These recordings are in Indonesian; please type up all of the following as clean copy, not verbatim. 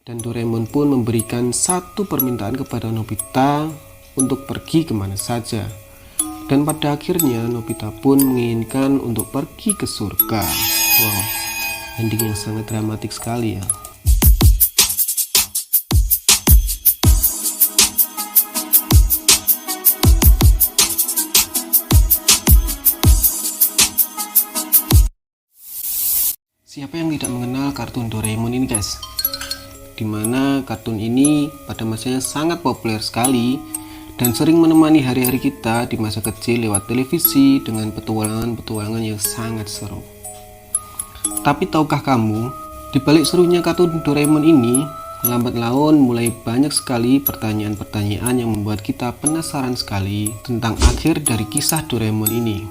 Dan Doraemon pun memberikan satu permintaan kepada Nobita untuk pergi kemana saja. Dan pada akhirnya Nobita pun menginginkan untuk pergi ke surga. Wow, ending yang sangat dramatik sekali ya. Siapa yang tidak mengenal kartun Doraemon ini guys? Dimana kartun ini pada masanya sangat populer sekali dan sering menemani hari-hari kita di masa kecil lewat televisi dengan petualangan-petualangan yang sangat seru. Tapi tahukah kamu, di balik serunya kartun Doraemon ini, lambat laun mulai banyak sekali pertanyaan-pertanyaan yang membuat kita penasaran sekali tentang akhir dari kisah Doraemon ini.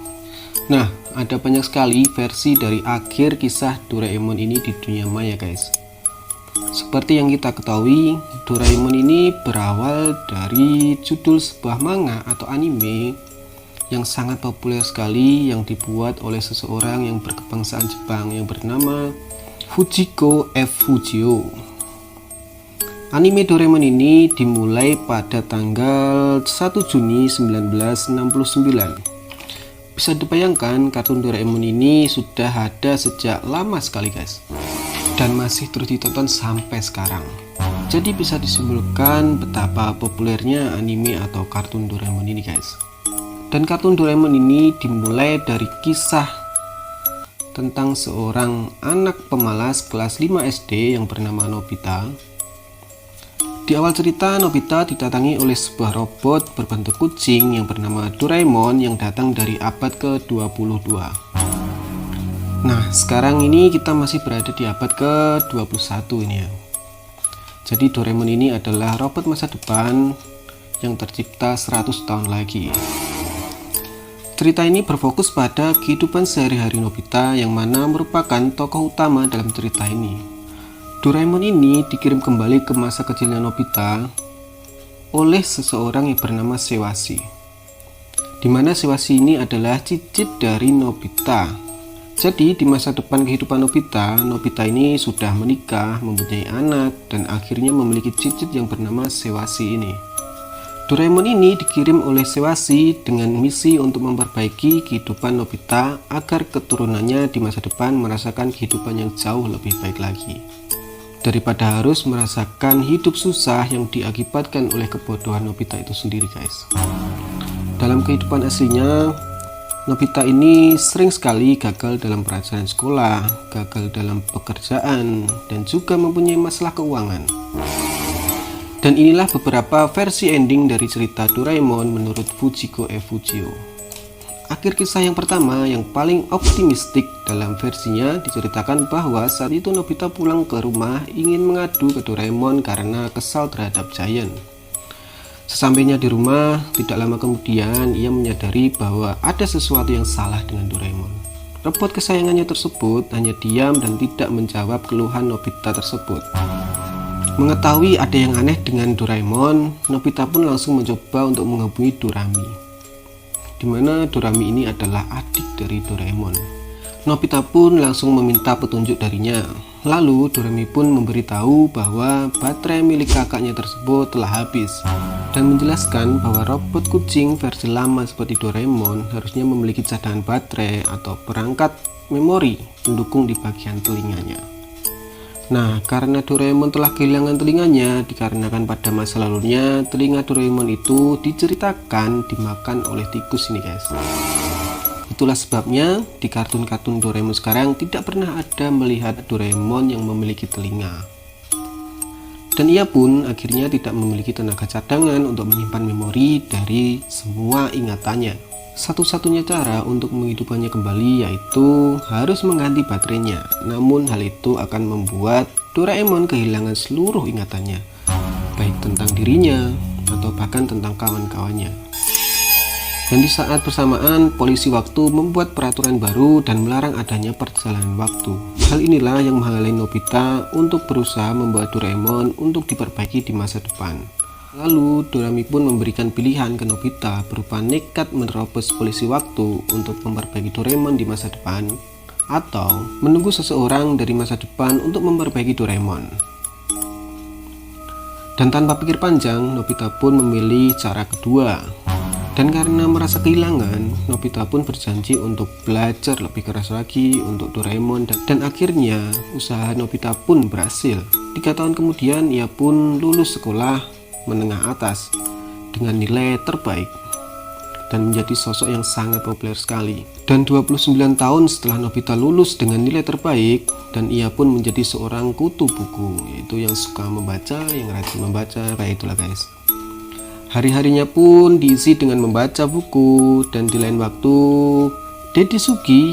Nah, ada banyak sekali versi dari akhir kisah Doraemon ini di dunia maya guys. Seperti yang kita ketahui, Doraemon ini berawal dari judul sebuah manga atau anime yang sangat populer sekali yang dibuat oleh seseorang yang berkebangsaan Jepang yang bernama Fujiko F. Fujio. Anime Doraemon ini dimulai pada tanggal 1 Juni 1969. Bisa dibayangkan kartun Doraemon ini sudah ada sejak lama sekali guys, dan masih terus ditonton sampai sekarang. Jadi bisa disimpulkan betapa populernya anime atau kartun Doraemon ini guys. Dan kartun Doraemon ini dimulai dari kisah tentang seorang anak pemalas kelas 5 SD yang bernama Nobita. Di awal cerita, Nobita didatangi oleh sebuah robot berbentuk kucing yang bernama Doraemon yang datang dari abad ke-22. Nah, sekarang ini kita masih berada di abad ke-21 ini ya. Jadi Doraemon ini adalah robot masa depan yang tercipta 100 tahun lagi. Cerita ini berfokus pada kehidupan sehari-hari Nobita yang mana merupakan tokoh utama dalam cerita ini. Doraemon ini dikirim kembali ke masa kecilnya Nobita oleh seseorang yang bernama Sewasi, dimana Sewasi ini adalah cicit dari Nobita. Jadi di masa depan kehidupan Nobita, Nobita ini sudah menikah, mempunyai anak, dan akhirnya memiliki cicit yang bernama Sewasi ini. Doraemon ini dikirim oleh Sewasi dengan misi untuk memperbaiki kehidupan Nobita agar keturunannya di masa depan merasakan kehidupan yang jauh lebih baik lagi, daripada harus merasakan hidup susah yang diakibatkan oleh kebodohan Nobita itu sendiri guys. Dalam kehidupan aslinya, Nobita ini sering sekali gagal dalam pelajaran sekolah, gagal dalam pekerjaan, dan juga mempunyai masalah keuangan. Dan inilah beberapa versi ending dari cerita Doraemon menurut Fujiko F. Fujio. Akhir kisah yang pertama yang paling optimistik dalam versinya diceritakan bahwa saat itu Nobita pulang ke rumah ingin mengadu ke Doraemon karena kesal terhadap Giant. Sesampainya di rumah, tidak lama kemudian ia menyadari bahwa ada sesuatu yang salah dengan Doraemon. Robot kesayangannya tersebut hanya diam dan tidak menjawab keluhan Nobita tersebut. Mengetahui ada yang aneh dengan Doraemon, Nobita pun langsung mencoba untuk menghubungi Dorami, dimana Dorami ini adalah adik dari Doraemon. Nobita pun langsung meminta petunjuk darinya. Lalu Dorami pun memberitahu bahwa baterai milik kakaknya tersebut telah habis dan menjelaskan bahwa robot kucing versi lama seperti Doraemon harusnya memiliki cadangan baterai atau perangkat memori pendukung di bagian telinganya. Nah, karena Doraemon telah kehilangan telinganya dikarenakan pada masa lalunya telinga Doraemon itu diceritakan dimakan oleh tikus ini guys. Itulah sebabnya di kartun-kartun Doraemon sekarang tidak pernah ada melihat Doraemon yang memiliki telinga. Dan ia pun akhirnya tidak memiliki tenaga cadangan untuk menyimpan memori dari semua ingatannya. Satu-satunya cara untuk menghidupkannya kembali yaitu harus mengganti baterainya. Namun hal itu akan membuat Doraemon kehilangan seluruh ingatannya, baik tentang dirinya atau bahkan tentang kawan-kawannya. Dan di saat bersamaan, polisi waktu membuat peraturan baru dan melarang adanya perjalanan waktu. Hal inilah yang menghalangi Nobita untuk berusaha membawa Doraemon untuk diperbaiki di masa depan. Lalu Dorami pun memberikan pilihan ke Nobita berupa nekat menerobos polisi waktu untuk memperbaiki Doraemon di masa depan, atau menunggu seseorang dari masa depan untuk memperbaiki Doraemon. Dan tanpa pikir panjang, Nobita pun memilih cara kedua. Dan karena merasa kehilangan, Nobita pun berjanji untuk belajar lebih keras lagi untuk Doraemon, dan akhirnya usaha Nobita pun berhasil. 3 tahun kemudian ia pun lulus sekolah menengah atas dengan nilai terbaik dan menjadi sosok yang sangat populer sekali. Dan 29 tahun setelah Nobita lulus dengan nilai terbaik, dan ia pun menjadi seorang kutu buku, yaitu yang suka membaca, yang rajin membaca, kayak itulah guys. Hari-harinya pun diisi dengan membaca buku, dan di lain waktu Deddy Sugi,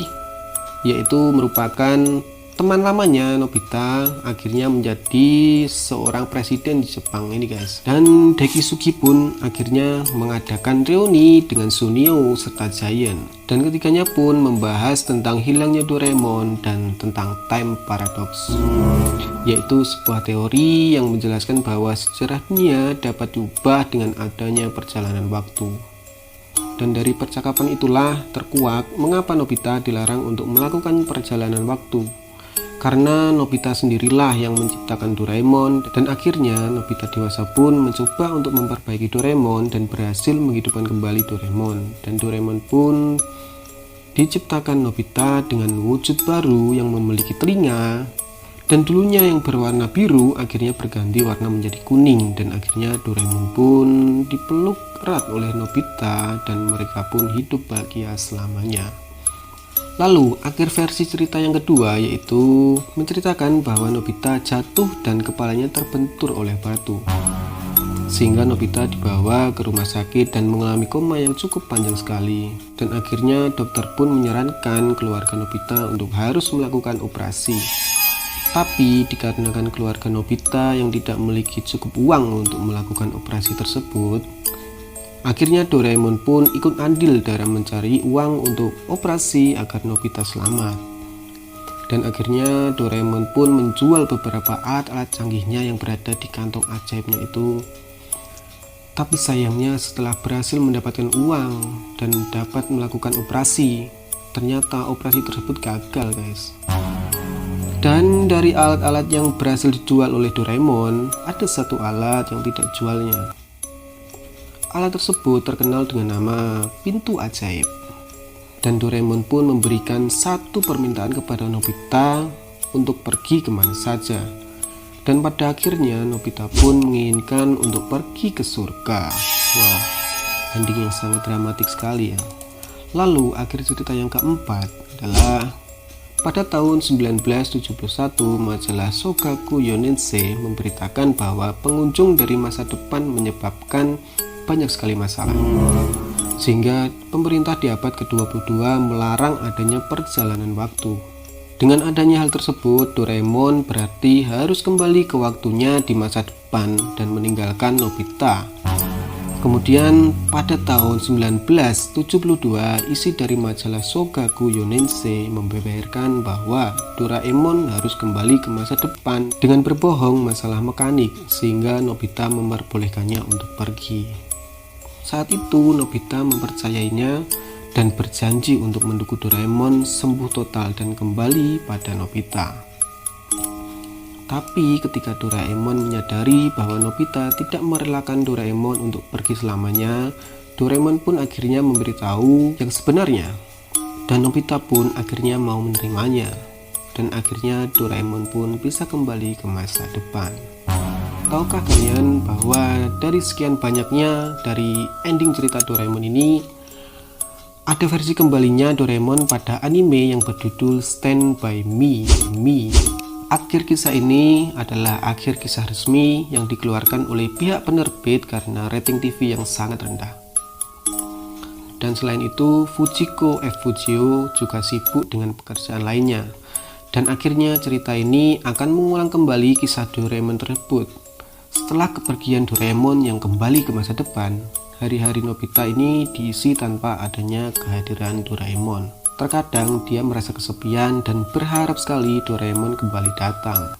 yaitu merupakan teman lamanya Nobita, akhirnya menjadi seorang presiden di Jepang ini guys. Dan Deddy Sugi pun akhirnya mengadakan reuni dengan Sunio serta Giant, dan ketiganya pun membahas tentang hilangnya Doraemon dan tentang time paradox, yaitu sebuah teori yang menjelaskan bahwa sejarah dunia dapat diubah dengan adanya perjalanan waktu. Dan dari percakapan itulah terkuak mengapa Nobita dilarang untuk melakukan perjalanan waktu, karena Nobita sendirilah yang menciptakan Doraemon. Dan akhirnya Nobita dewasa pun mencoba untuk memperbaiki Doraemon dan berhasil menghidupkan kembali Doraemon. Dan Doraemon pun diciptakan Nobita dengan wujud baru yang memiliki telinga, dan dulunya yang berwarna biru akhirnya berganti warna menjadi kuning. Dan akhirnya Doraemon pun dipeluk erat oleh Nobita dan mereka pun hidup bahagia selamanya. Lalu akhir versi cerita yang kedua yaitu menceritakan bahwa Nobita jatuh dan kepalanya terbentur oleh batu, sehingga Nobita dibawa ke rumah sakit dan mengalami koma yang cukup panjang sekali. Dan akhirnya dokter pun menyarankan keluarga Nobita untuk harus melakukan operasi. Tapi dikarenakan keluarga Nobita yang tidak memiliki cukup uang untuk melakukan operasi tersebut, akhirnya Doraemon pun ikut andil dalam mencari uang untuk operasi agar Nobita selamat. Dan akhirnya Doraemon pun menjual beberapa alat-alat canggihnya yang berada di kantong ajaibnya itu. Tapi sayangnya setelah berhasil mendapatkan uang dan dapat melakukan operasi, ternyata operasi tersebut gagal guys. Dan dari alat-alat yang berhasil dijual oleh Doraemon, ada satu alat yang tidak jualnya. Alat tersebut terkenal dengan nama pintu ajaib. Dan Doraemon pun memberikan satu permintaan kepada Nobita untuk pergi kemana saja. Dan pada akhirnya Nobita pun menginginkan untuk pergi ke surga. Wow, ending yang sangat dramatik sekali ya. Lalu akhir cerita yang keempat adalah pada tahun 1971 majalah Shogaku Yonensei memberitakan bahwa pengunjung dari masa depan menyebabkan banyak sekali masalah, sehingga pemerintah di abad ke-22 melarang adanya perjalanan waktu. Dengan adanya hal tersebut, Doraemon berarti harus kembali ke waktunya di masa depan dan meninggalkan Nobita. Kemudian pada tahun 1972, isi dari majalah Shogaku Yonensei membeberkan bahwa Doraemon harus kembali ke masa depan dengan berbohong masalah mekanik, sehingga Nobita memperbolehkannya untuk pergi. Saat itu Nobita mempercayainya dan berjanji untuk mendukung Doraemon sembuh total dan kembali pada Nobita. Tapi ketika Doraemon menyadari bahwa Nobita tidak merelakan Doraemon untuk pergi selamanya, Doraemon pun akhirnya memberitahu yang sebenarnya. Dan Nobita pun akhirnya mau menerimanya. Dan akhirnya Doraemon pun bisa kembali ke masa depan. Tahukah kalian bahwa dari sekian banyaknya dari ending cerita Doraemon ini, ada versi kembalinya Doraemon pada anime yang berjudul Stand By Me. Akhir kisah ini adalah akhir kisah resmi yang dikeluarkan oleh pihak penerbit karena rating TV yang sangat rendah. Dan selain itu, Fujiko F. Fujio juga sibuk dengan pekerjaan lainnya. Dan akhirnya cerita ini akan mengulang kembali kisah Doraemon tersebut. Setelah kepergian Doraemon yang kembali ke masa depan, hari-hari Nobita ini diisi tanpa adanya kehadiran Doraemon. Terkadang dia merasa kesepian dan berharap sekali Doraemon kembali datang.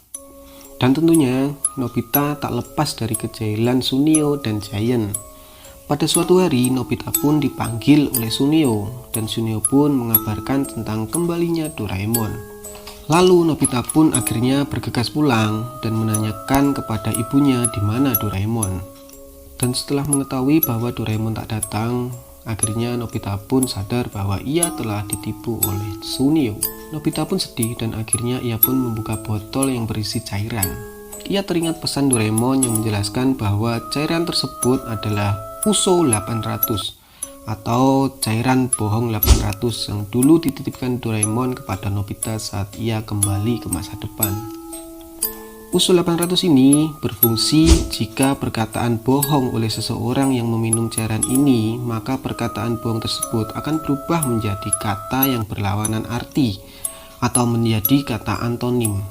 Dan tentunya Nobita tak lepas dari kejahilan Sunio dan Giant. Pada suatu hari Nobita pun dipanggil oleh Sunio, dan Sunio pun mengabarkan tentang kembalinya Doraemon. Lalu Nobita pun akhirnya bergegas pulang dan menanyakan kepada ibunya di mana Doraemon. Dan setelah mengetahui bahwa Doraemon tak datang, akhirnya Nobita pun sadar bahwa ia telah ditipu oleh Suneo. Nobita pun sedih dan akhirnya ia pun membuka botol yang berisi cairan. Ia teringat pesan Doraemon yang menjelaskan bahwa cairan tersebut adalah Uso 800 atau cairan bohong 800 yang dulu dititipkan Doraemon kepada Nobita saat ia kembali ke masa depan. Usul 800 ini berfungsi jika perkataan bohong oleh seseorang yang meminum cairan ini, maka perkataan bohong tersebut akan berubah menjadi kata yang berlawanan arti atau menjadi kata antonim.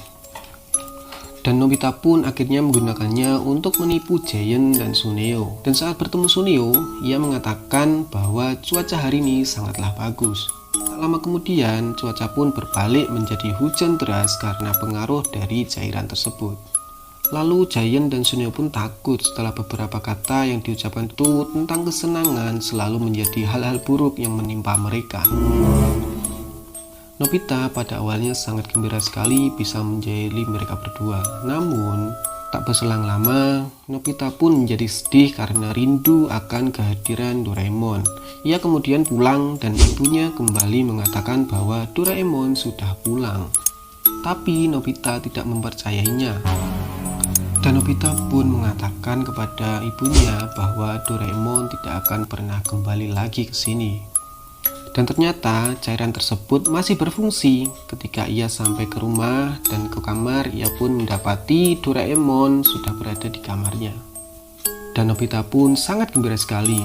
Dan Nobita pun akhirnya menggunakannya untuk menipu Giant dan Suneo. Dan saat bertemu Suneo, ia mengatakan bahwa cuaca hari ini sangatlah bagus. Tak lama kemudian, cuaca pun berbalik menjadi hujan deras karena pengaruh dari cairan tersebut. Lalu Giant dan Suneo pun takut setelah beberapa kata yang diucapkan itu tentang kesenangan selalu menjadi hal-hal buruk yang menimpa mereka. Nobita pada awalnya sangat gembira sekali bisa menjahili mereka berdua. Namun, tak berselang lama, Nobita pun menjadi sedih karena rindu akan kehadiran Doraemon. Ia kemudian pulang dan ibunya kembali mengatakan bahwa Doraemon sudah pulang. Tapi Nobita tidak mempercayainya. Dan Nobita pun mengatakan kepada ibunya bahwa Doraemon tidak akan pernah kembali lagi ke sini. Dan ternyata cairan tersebut masih berfungsi. Ketika ia sampai ke rumah dan ke kamar, ia pun mendapati Doraemon sudah berada di kamarnya. Dan Nobita pun sangat gembira sekali.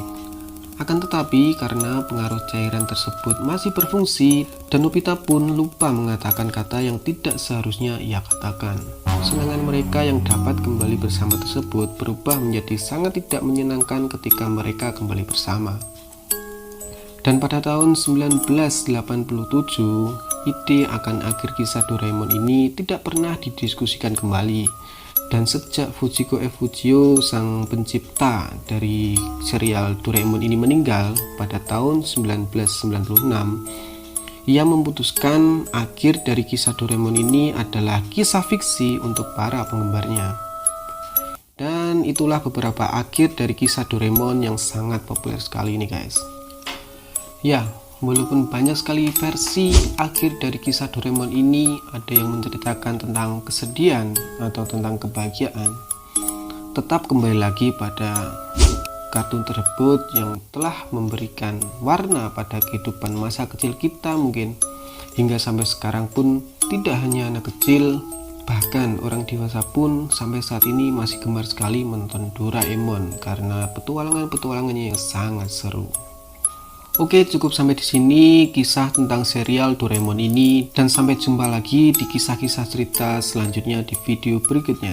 Akan tetapi karena pengaruh cairan tersebut masih berfungsi, dan Nobita pun lupa mengatakan kata yang tidak seharusnya ia katakan. Kesenangan mereka yang dapat kembali bersama tersebut berubah menjadi sangat tidak menyenangkan ketika mereka kembali bersama. Dan pada tahun 1987, ide akan akhir kisah Doraemon ini tidak pernah didiskusikan kembali. Dan sejak Fujiko F. Fujio, sang pencipta dari serial Doraemon ini meninggal pada tahun 1996, ia memutuskan akhir dari kisah Doraemon ini adalah kisah fiksi untuk para penggemarnya. Dan itulah beberapa akhir dari kisah Doraemon yang sangat populer sekali ini guys. Ya, walaupun banyak sekali versi akhir dari kisah Doraemon ini, ada yang menceritakan tentang kesedihan atau tentang kebahagiaan, tetap kembali lagi pada kartun tersebut yang telah memberikan warna pada kehidupan masa kecil kita mungkin. Hingga sampai sekarang pun tidak hanya anak kecil, bahkan orang dewasa pun sampai saat ini masih gemar sekali menonton Doraemon karena petualangan-petualangannya yang sangat seru. Oke, cukup sampai di sini kisah tentang serial Doraemon ini, dan sampai jumpa lagi di kisah-kisah cerita selanjutnya di video berikutnya.